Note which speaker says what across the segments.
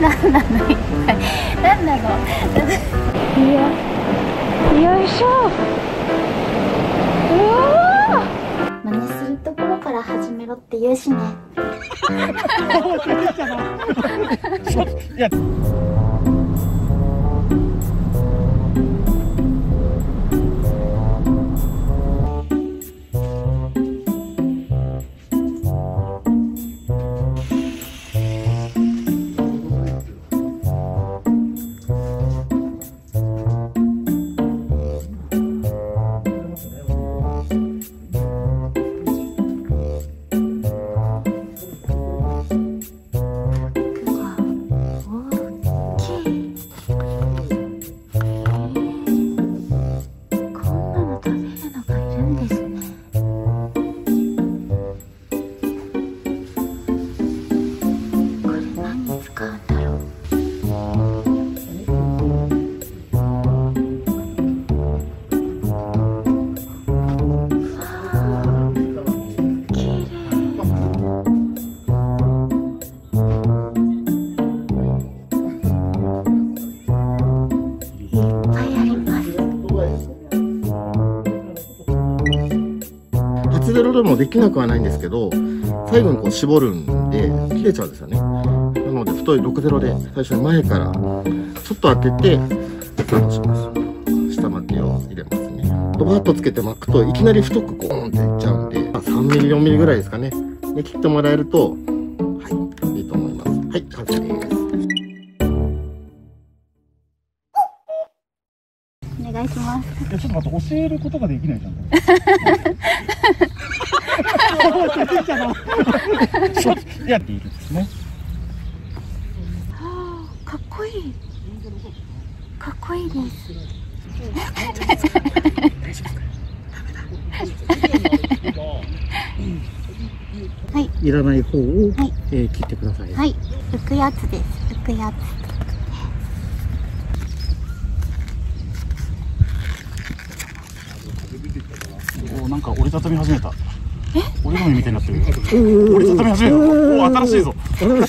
Speaker 1: なんなの一体。なんなの。いや、よいしょ。うわー。真似するところから始めろって言うしね。いや。
Speaker 2: 8-0でもできなくはないんですけど、最後にこう絞るんで切れちゃうんですよね。なので太い6-0で最初に前からちょっと当ててスタートします。下巻きを入れますね。ドバッとつけて巻くといきなり太くコーンっていっちゃうんで、3ミリ4ミリぐらいですかね。で切ってもらえると、はい、いいと思います。はい、完成です。
Speaker 1: お願いします。
Speaker 3: いや、ちょっと待って、教えることができないじゃん。いやっているんですね。
Speaker 1: はあ、かっこいい。かっこいいです。はい。
Speaker 3: いらない方を、切ってください。
Speaker 1: はい。浮くやつです。浮くやつ。
Speaker 3: お、なんか折りたたみ始めた。折り紙みたいになってる。折りたたみ始めた。お、新しいぞ。新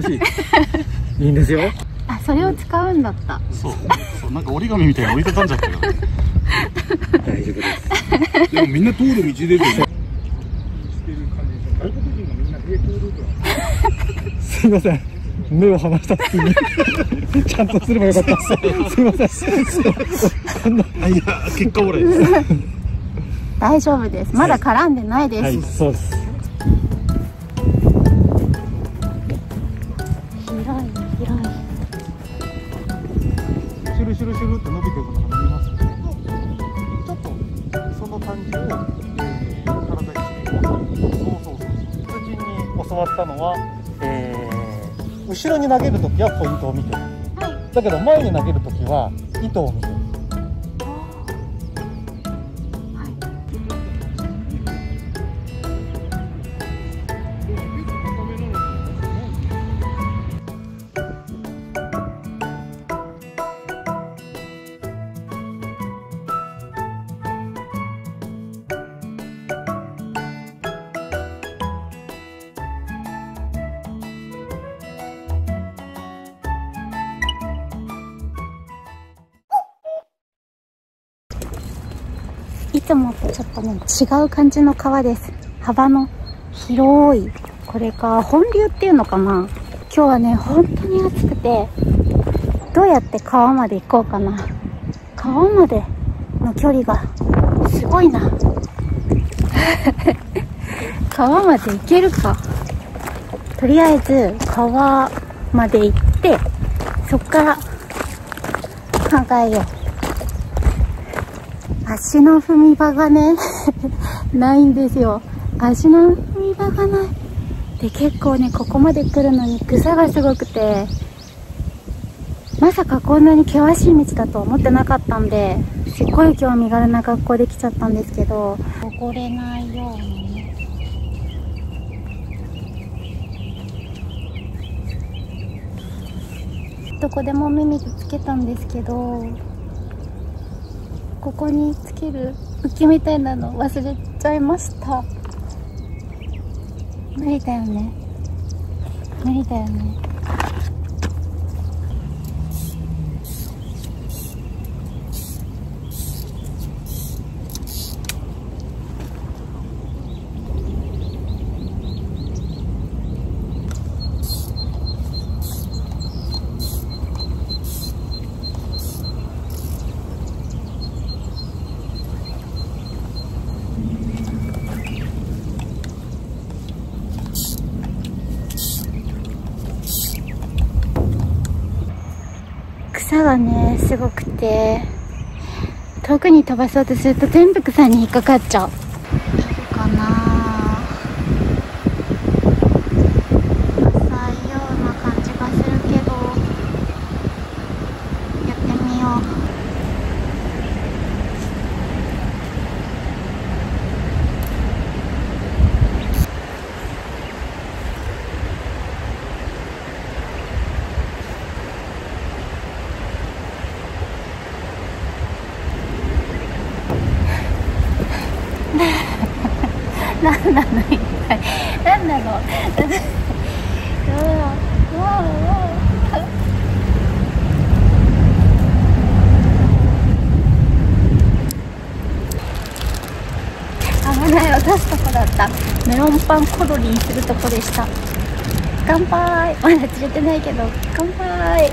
Speaker 3: しい。いいんですよ。
Speaker 1: あ、それを使うんだった。
Speaker 3: そう、なんか折り紙みたいに折りたたんじゃったよ。大丈夫です。でもみんな通る道ですよね。すいません。目を離した隙にちゃんとすればよかった。すいません。いや、結果オーライです。
Speaker 1: 大丈夫です。まだ絡んでないです。
Speaker 3: はい、そうです。
Speaker 1: 広い。
Speaker 3: シュルシュルシュルって伸びていくのが見えますね。ちょっとその感じを体に染み込んで、そう。通知に教わったのは、後ろに投げるときはポイントを見てる。だけど前に投げるときは糸を見てる。
Speaker 1: いつもとちょっとね、違う感じの川です。幅の広い。これか、本流っていうのかな。今日はね、本当に暑くて、どうやって川まで行こうかな。川までの距離がすごいな。川まで行けるか。とりあえず川まで行って、そっから考えよう。足の踏み場がねないんですよ。足の踏み場がない。で、結構ね、ここまで来るのに草がすごくて、まさかこんなに険しい道だと思ってなかったんで、すっごい今日身軽な格好で来ちゃったんですけど、溺れないようにね。どこでも耳でつけたんですけど、ここにつける浮きみたいなの忘れちゃいました。無理だよね。草がねすごくて、遠くに飛ばそうとすると全部草に引っかかっちゃう。かな浅いような感じがするけど、やってみよう。なんなの一体、なんなの危ない、落とすとこだった。メロンパンコロリンするとこでした。乾杯。まだ釣れてないけど乾杯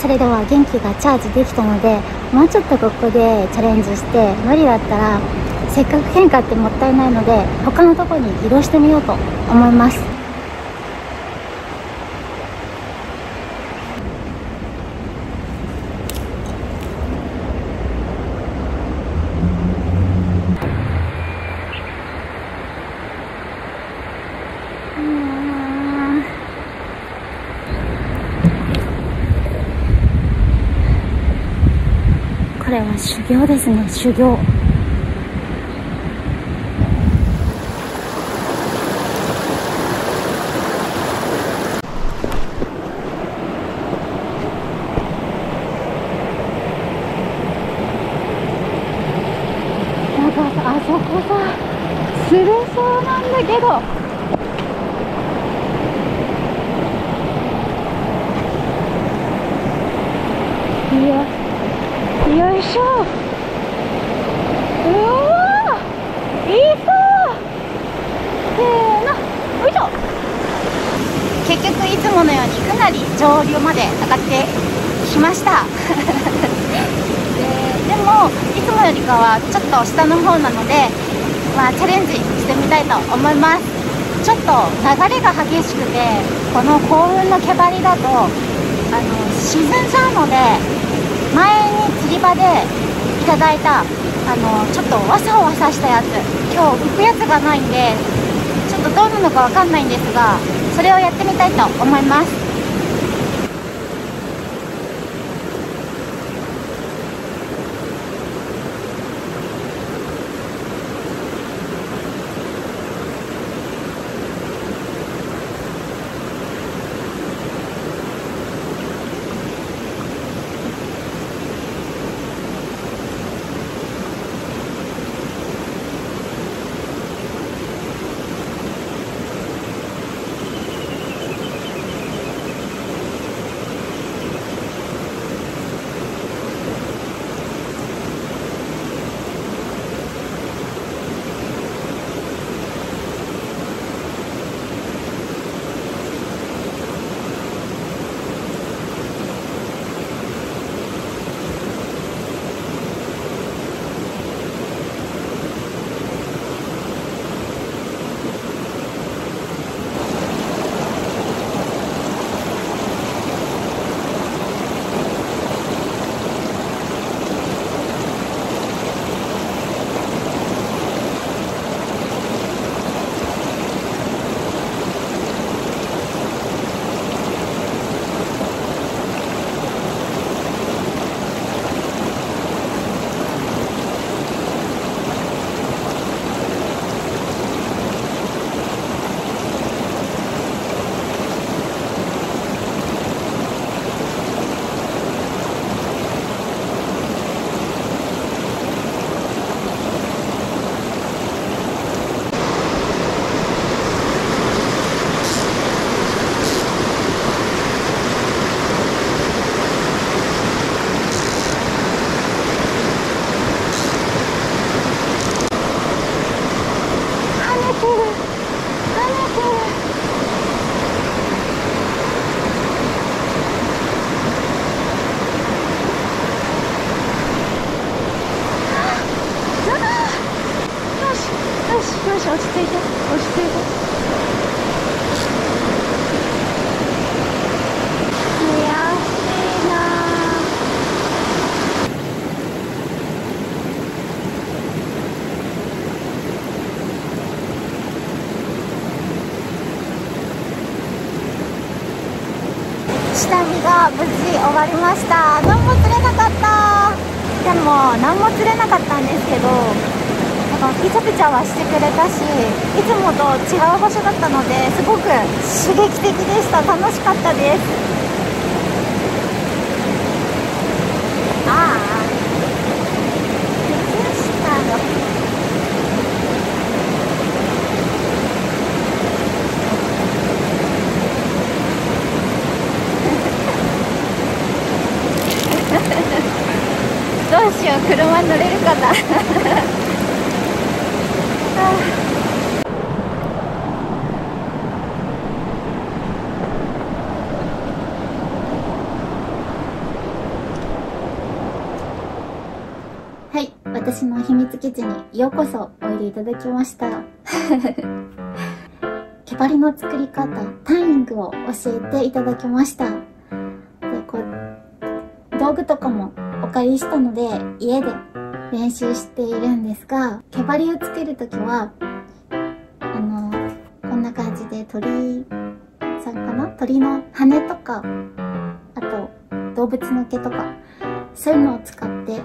Speaker 1: それでは元気がチャージできたので、もうちょっとここでチャレンジして、無理だったらせっかく喧嘩ってもったいないので他のところに移動してみようと思います。これは修行ですね、修行。なんかあそこさ、釣れそうなんだけど。いや、よいしょ。うわー、いいそう。せーの、よいしょ。結局いつものようにかなり上流まで上がってきましたでもいつもよりかはちょっと下の方なので、チャレンジしてみたいと思います。ちょっと流れが激しくて、この幸運の毛針だと沈んじゃうので、前に釣り場でいただいたちょっとわさわさしたやつ、今日浮くやつがないんでちょっとどうなのかわかんないんですが、それをやってみたいと思います。よし、落ち着いて。押してる。悔しいな。下見が無事終わりました。何も釣れなかった。でも何も釣れなかったんですけど、ピチャピチャはしてくれたし、いつもと違う場所だったのですごく刺激的でした。楽しかったです。ああ、靴下のどうしよう、車乗れるかな。はい、私の秘密基地にようこそおいでいただきました。毛針の作り方、タイミングを教えていただきました。で、道具とかもお借りしたので家で練習しているんですが、毛針をつけるときはこんな感じで鳥さんかな、鳥の羽とか、あと動物の毛とか、そういうのを使って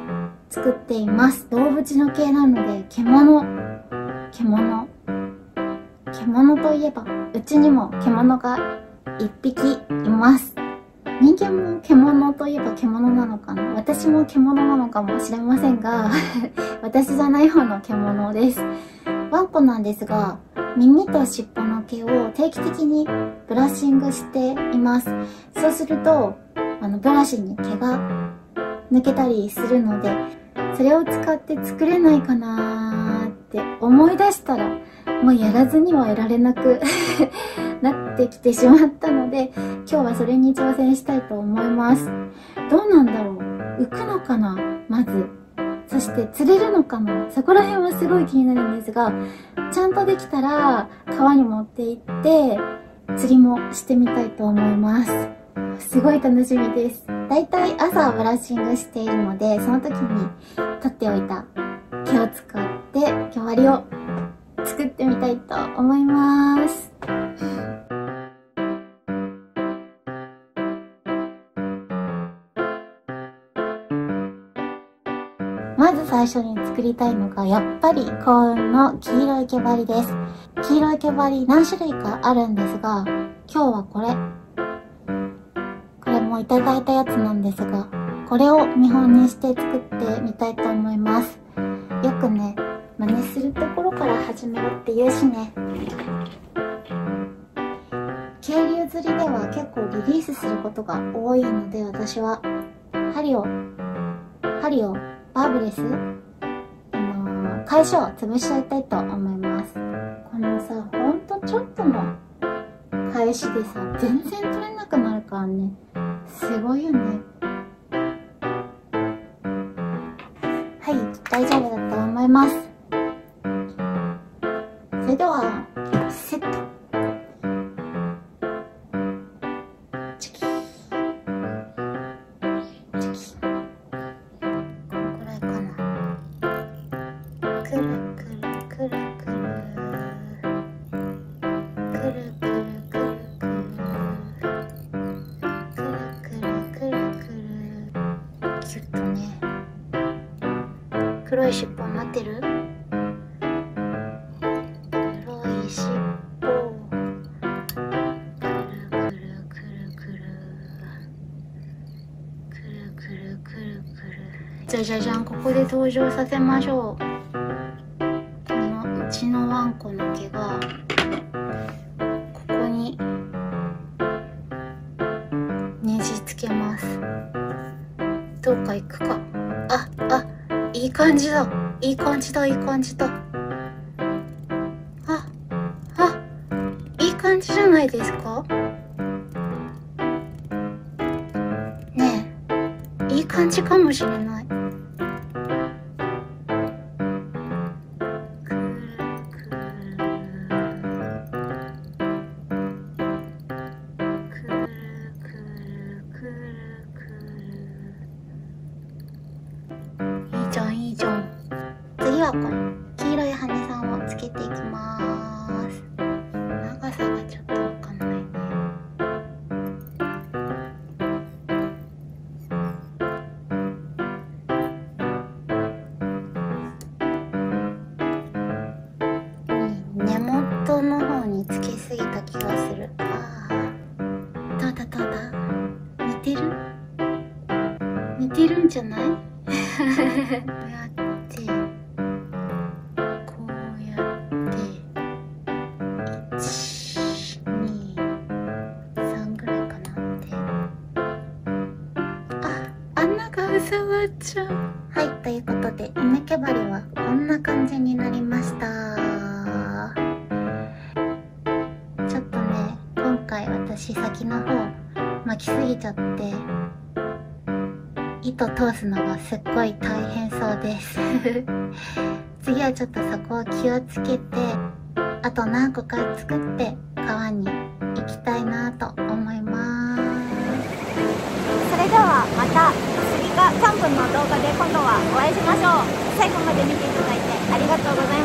Speaker 1: 作っています。動物の毛なので獣といえばうちにも獣が1匹います。人間も獣といえば獣なのかな、私も獣なのかもしれませんが私じゃない方の獣です。ワンコなんですが、耳と尻尾の毛を定期的にブラッシングしています。そうするとブラシに毛が抜けたりするので、それを使って作れないかなーって思い出したら、もうやらずにはいられなくなってきてしまったので、今日はそれに挑戦したいと思います。どうなんだろう、浮くのかな、まず。そして釣れるのかな、そこら辺はすごい気になるんですが、ちゃんとできたら川に持って行って釣りもしてみたいと思います。すごい楽しみです。だいたい朝ブラッシングしているので、その時に取っておいた毛を使って毛針を作ってみたいと思います。まず最初に作りたいのがやっぱり幸運の黄色い毛針です。黄色い毛針何種類かあるんですが、今日はこれもいただいたやつなんですが、これを見本にして作ってみたいと思います。よくね、真似するところから始めろって言うしね。渓流釣りでは結構リリースすることが多いので、私は針をバーブレス返しを潰しちゃいたいと思います。このさ、ほんとちょっとの返しでさ、全然取れなくなるからね、すごいよね。はい、大丈夫だと思います。それではセット。チキチキ、このくらいかな。くるくるくるくるくるくるくるくるキュッとね。黒い尻尾になってる？黒い尻尾。くるくるくるくるくるくるくるくる。じゃじゃじゃん、ここで登場させましょう。このうちのワンコの毛がここにねじつけます。どうかいくか。いい感じだ。いい感じだ。いい感じだ。いい感じじゃないですか。ねえ、いい感じかもしれない。くるくるはこの黄色い羽さんをつけていきます。長さがちょっとわかんないね。根元の方につけすぎた気がする。どうだどうだ、似てる？似てるんじゃない？こうやってこうやって123ぐらいかなって。穴がうさわっちゃう。はい、ということで稲毛針はこんな感じになりました。ちょっとね、今回私先の方巻きすぎちゃって糸通すのがすっごい大変そうです次はちょっとそこを気をつけて、あと何個か作って川に行きたいなと思います。それではまた次が3分の動画で今度はお会いしましょう。最後まで見ていただいてありがとうございました。